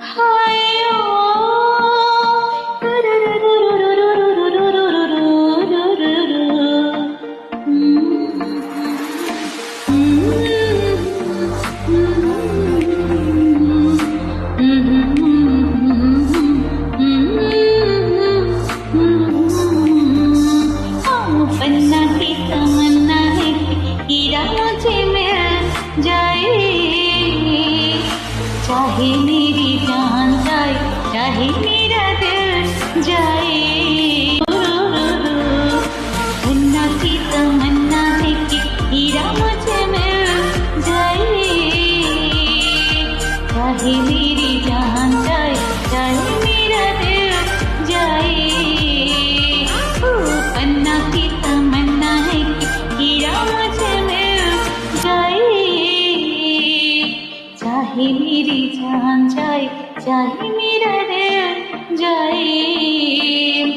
हाय पन्ना की तमन्ना है कि हीरा मुझे मिल जाए, चाहे मेरी जान जाए चाहे मेरा दिल जाए। पन्ना की तमन्ना है कि हीरा मुझे मिल जाए, चाहे मेरी जान जाए चाहे मेरा दिल जाए। पन्ना की तमन्ना है कि हीरा मुझे मिल जाए, चाहे मेरी जान जाए चाहे मेरा दिल जाए।